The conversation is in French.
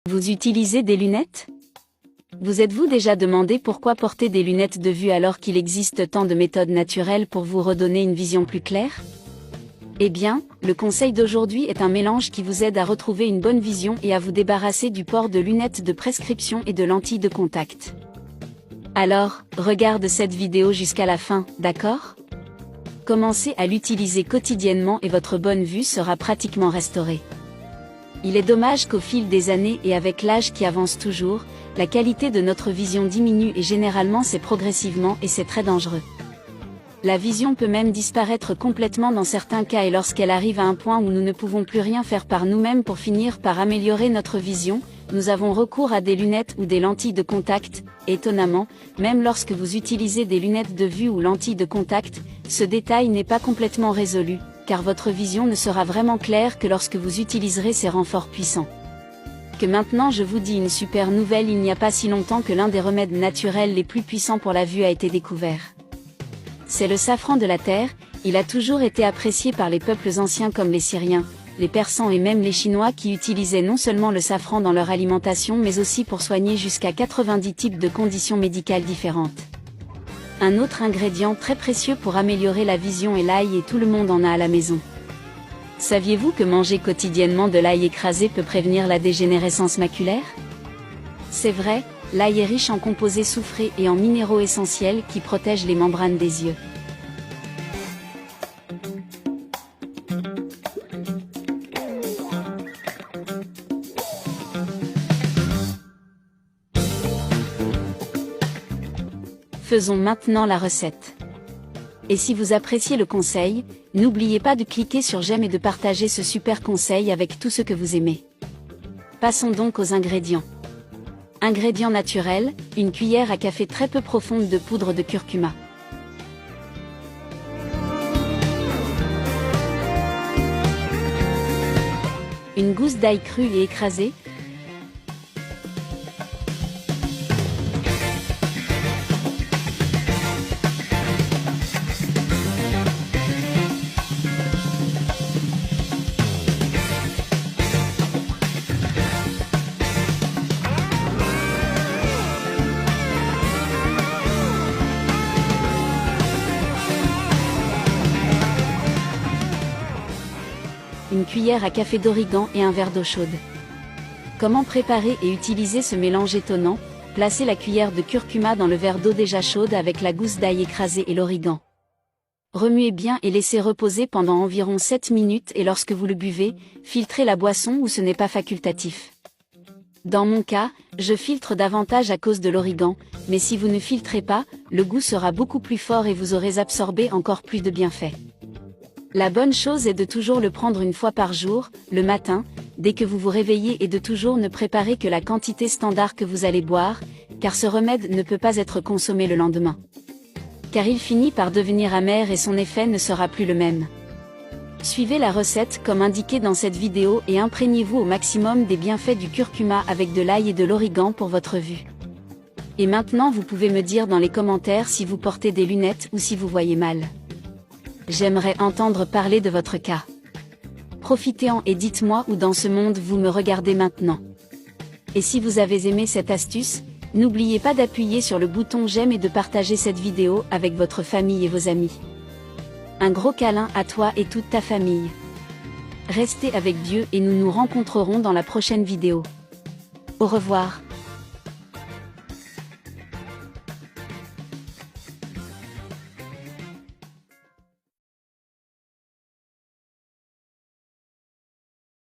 Vous utilisez des lunettes? Vous êtes-vous déjà demandé pourquoi porter des lunettes de vue alors qu'il existe tant de méthodes naturelles pour vous redonner une vision plus claire? Eh bien, le conseil d'aujourd'hui est un mélange qui vous aide à retrouver une bonne vision et à vous débarrasser du port de lunettes de prescription et de lentilles de contact. Alors, regarde cette vidéo jusqu'à la fin, d'accord? Commencez à l'utiliser quotidiennement et votre bonne vue sera pratiquement restaurée. Il est dommage qu'au fil des années et avec l'âge qui avance toujours, la qualité de notre vision diminue et généralement c'est progressivement et c'est très dangereux. La vision peut même disparaître complètement dans certains cas et lorsqu'elle arrive à un point où nous ne pouvons plus rien faire par nous-mêmes pour finir par améliorer notre vision, nous avons recours à des lunettes ou des lentilles de contact. Étonnamment, même lorsque vous utilisez des lunettes de vue ou lentilles de contact, ce détail n'est pas complètement résolu, car votre vision ne sera vraiment claire que lorsque vous utiliserez ces renforts puissants. Que maintenant je vous dis une super nouvelle, il n'y a pas si longtemps que l'un des remèdes naturels les plus puissants pour la vue a été découvert. C'est le safran de la terre. Il a toujours été apprécié par les peuples anciens comme les Syriens, les Persans et même les Chinois qui utilisaient non seulement le safran dans leur alimentation mais aussi pour soigner jusqu'à 90 types de conditions médicales différentes. Un autre ingrédient très précieux pour améliorer la vision est l'ail et tout le monde en a à la maison. Saviez-vous que manger quotidiennement de l'ail écrasé peut prévenir la dégénérescence maculaire? C'est vrai, l'ail est riche en composés soufrés et en minéraux essentiels qui protègent les membranes des yeux. Faisons maintenant la recette. Et si vous appréciez le conseil, n'oubliez pas de cliquer sur j'aime et de partager ce super conseil avec tous ceux que vous aimez. Passons donc aux ingrédients. Ingrédients naturels, une cuillère à café très peu profonde de poudre de curcuma. Une gousse d'ail cru et écrasée. Une cuillère à café d'origan et un verre d'eau chaude. Comment préparer et utiliser ce mélange étonnant? Placez la cuillère de curcuma dans le verre d'eau déjà chaude avec la gousse d'ail écrasée et l'origan. Remuez bien et laissez reposer pendant environ 7 minutes et lorsque vous le buvez, filtrez la boisson ou ce n'est pas facultatif. Dans mon cas, je filtre davantage à cause de l'origan, mais si vous ne filtrez pas, le goût sera beaucoup plus fort et vous aurez absorbé encore plus de bienfaits. La bonne chose est de toujours le prendre une fois par jour, le matin, dès que vous vous réveillez et de toujours ne préparer que la quantité standard que vous allez boire, car ce remède ne peut pas être consommé le lendemain. Car il finit par devenir amer et son effet ne sera plus le même. Suivez la recette comme indiqué dans cette vidéo et imprégnez-vous au maximum des bienfaits du curcuma avec de l'ail et de l'origan pour votre vue. Et maintenant vous pouvez me dire dans les commentaires si vous portez des lunettes ou si vous voyez mal. J'aimerais entendre parler de votre cas. Profitez-en et dites-moi où dans ce monde vous me regardez maintenant. Et si vous avez aimé cette astuce, n'oubliez pas d'appuyer sur le bouton j'aime et de partager cette vidéo avec votre famille et vos amis. Un gros câlin à toi et toute ta famille. Restez avec Dieu et nous nous rencontrerons dans la prochaine vidéo. Au revoir.